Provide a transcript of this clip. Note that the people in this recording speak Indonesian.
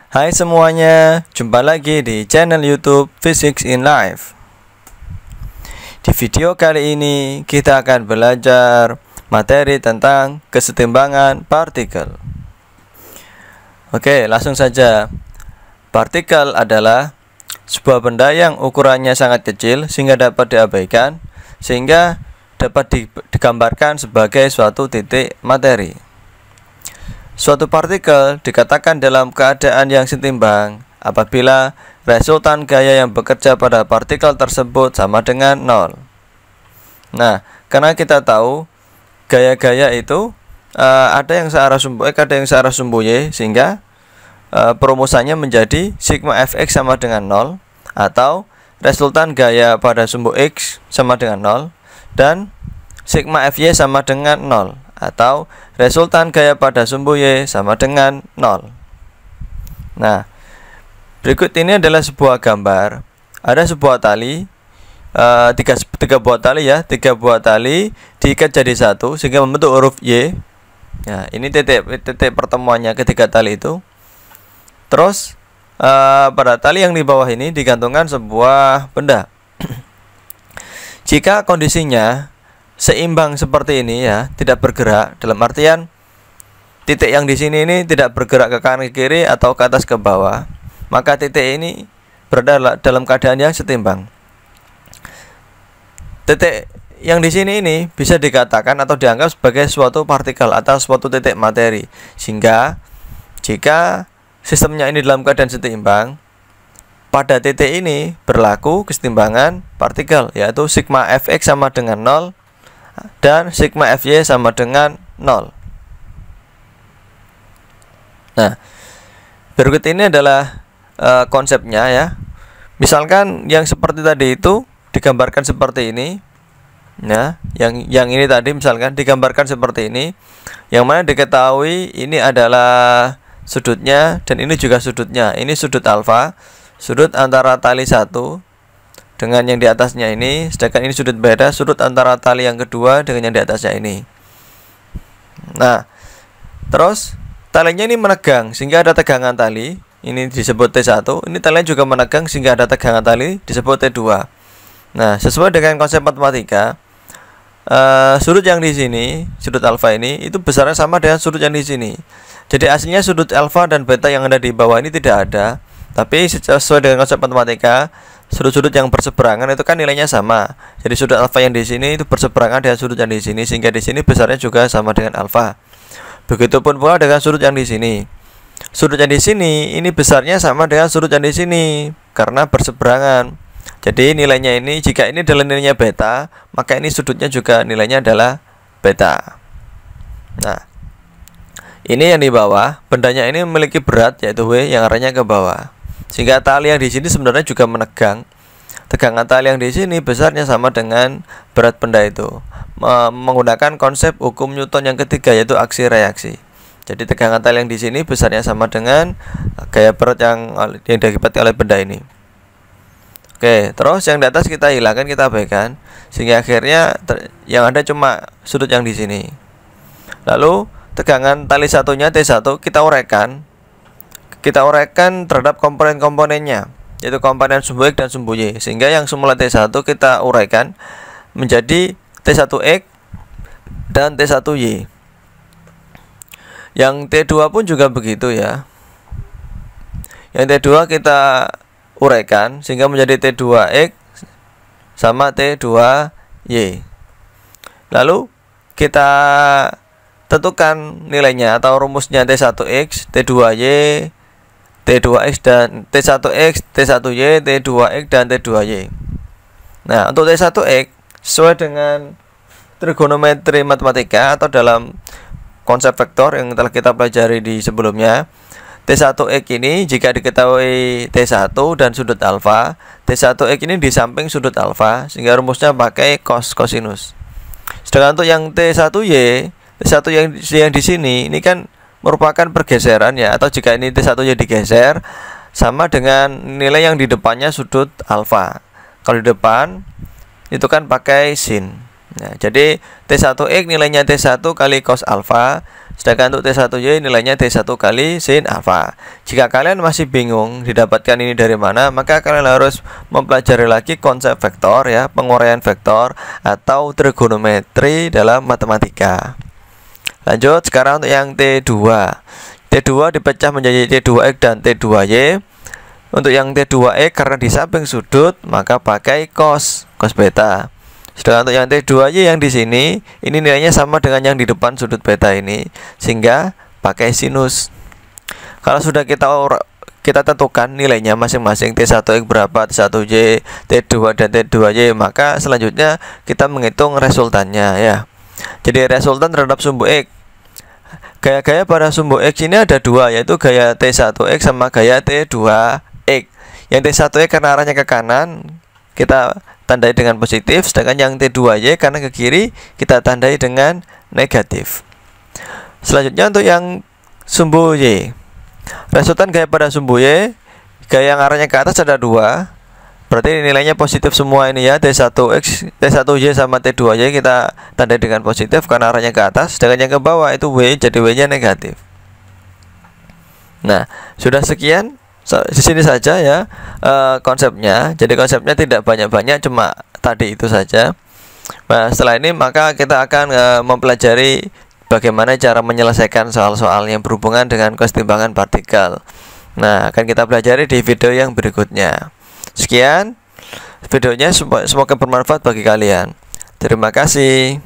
Hai semuanya, jumpa lagi di channel YouTube Physics in Life. Di video kali ini kita akan belajar materi tentang kesetimbangan partikel. Oke, langsung saja. Partikel adalah sebuah benda yang ukurannya sangat kecil sehingga dapat diabaikan, sehingga dapat digambarkan sebagai suatu titik materi. Suatu partikel dikatakan dalam keadaan yang setimbang apabila resultan gaya yang bekerja pada partikel tersebut sama dengan 0. Nah, karena kita tahu gaya-gaya itu ada yang searah sumbu X, ada yang searah sumbu Y, sehingga perumusannya menjadi sigma Fx sama dengan 0, atau resultan gaya pada sumbu X sama dengan 0 dan sigma Fy sama dengan 0, atau resultan gaya pada sumbu Y sama dengan 0. Nah, berikut ini adalah sebuah gambar. Ada sebuah tali, tiga buah tali ya, 3 buah tali diikat jadi satu sehingga membentuk huruf Y. Nah, ini titik pertemuannya ketiga tali itu. Terus pada tali yang di bawah ini digantungkan sebuah benda. Jika kondisinya seimbang seperti ini ya, tidak bergerak, dalam artian titik yang di sini ini tidak bergerak ke kanan ke kiri atau ke atas ke bawah, maka titik ini berada dalam keadaan yang setimbang. Titik yang di sini ini bisa dikatakan atau dianggap sebagai suatu partikel atau suatu titik materi, sehingga jika sistemnya ini dalam keadaan setimbang, pada titik ini berlaku kesetimbangan partikel, yaitu sigma Fx sama dengan 0 dan sigma Fy sama dengan 0. Nah, berikut ini adalah konsepnya ya. Misalkan yang seperti tadi itu digambarkan seperti ini. Nah, yang ini tadi misalkan digambarkan seperti ini, yang mana diketahui ini adalah sudutnya dan ini juga sudutnya. Ini sudut alfa, sudut antara tali satu dengan yang di atasnya ini, sedangkan ini sudut beda, sudut antara tali yang kedua dengan yang di atasnya ini. Nah, terus talinya ini menegang sehingga ada tegangan tali, ini disebut T1. Ini talinya juga menegang sehingga ada tegangan tali, disebut T2. Nah, sesuai dengan konsep matematika, sudut yang di sini, sudut alfa ini, itu besarnya sama dengan sudut yang di sini. Jadi aslinya sudut alfa dan beta yang ada di bawah ini tidak ada, tapi sesuai dengan konsep matematika, sudut-sudut yang berseberangan itu kan nilainya sama. Jadi sudut alfa yang di sini itu berseberangan dengan sudut yang di sini, sehingga di sini besarnya juga sama dengan alfa. Begitupun pula dengan sudut yang di sini. Sudut yang di sini ini besarnya sama dengan sudut yang di sini karena berseberangan. Jadi nilainya ini, jika ini adalah nilainya beta, maka ini sudutnya juga nilainya adalah beta. Nah, ini yang di bawah, bendanya ini memiliki berat yaitu W yang arahnya ke bawah, sehingga tali yang di sini sebenarnya juga menegang. Tegangan tali yang di sini besarnya sama dengan berat benda itu, menggunakan konsep hukum Newton yang ketiga, yaitu aksi reaksi. Jadi tegangan tali yang di sini besarnya sama dengan gaya berat yang diakibatkan oleh benda ini. Oke, terus yang di atas kita hilangkan, kita abaikan, sehingga akhirnya yang ada cuma sudut yang di sini. Lalu tegangan tali satunya T1 kita uraikan terhadap komponen-komponennya, yaitu komponen sumbu X dan sumbu Y, sehingga yang semula T1 kita uraikan menjadi T1X dan T1Y. Yang T2 pun juga begitu ya. Yang T2 kita uraikan sehingga menjadi T2X sama T2Y. Lalu kita tentukan nilainya atau rumusnya T1X, T2Y, T2X dan T1X, T1Y, T2X dan T2Y. Nah, untuk T1X sesuai dengan trigonometri matematika atau dalam konsep vektor yang telah kita pelajari di sebelumnya, T1X ini jika diketahui T1 dan sudut alfa, T1X ini di samping sudut alfa, sehingga rumusnya pakai cos cosinus. Sedangkan untuk yang T1Y yang di sini ini kan merupakan pergeseran ya, atau jika ini T1Y digeser sama dengan nilai yang di depannya sudut alfa. Kalau di depan itu kan pakai sin. Nah, jadi T1X nilainya T1 kali cos alfa Sedangkan untuk T1Y nilainya T1 kali sin alfa. Jika kalian masih bingung didapatkan ini dari mana, maka kalian harus mempelajari lagi konsep vektor ya, penguraian vektor atau trigonometri dalam matematika. Lanjut sekarang untuk yang T2. T2 dipecah menjadi T2X dan T2Y. Untuk yang T2X karena di samping sudut maka pakai cos beta. Sedangkan untuk yang T2Y yang di sini, ini nilainya sama dengan yang di depan sudut beta ini, sehingga pakai sinus. Kalau sudah kita tentukan nilainya masing-masing T1X berapa, T1Y, T2 dan T2Y, maka selanjutnya kita menghitung resultannya ya. Jadi resultan terhadap sumbu X. Gaya-gaya pada sumbu X ini ada dua, yaitu gaya T1X sama gaya T2X. Yang T1X karena arahnya ke kanan, kita tandai dengan positif, sedangkan yang T2Y karena ke kiri kita tandai dengan negatif. Selanjutnya untuk yang sumbu Y, resultan gaya pada sumbu Y, gaya yang arahnya ke atas ada dua, berarti nilainya positif semua ini ya. T1X, T1Y sama T2Y kita tandai dengan positif karena arahnya ke atas, sedangkan yang ke bawah itu Y, jadi Y nya negatif. Nah, sudah sekian di sini saja ya konsepnya. Jadi konsepnya tidak banyak-banyak, cuma tadi itu saja. Nah, setelah ini maka kita akan mempelajari bagaimana cara menyelesaikan soal-soal yang berhubungan dengan kesetimbangan partikel. Nah, akan kita pelajari di video yang berikutnya. Sekian videonya, semoga bermanfaat bagi kalian. Terima kasih.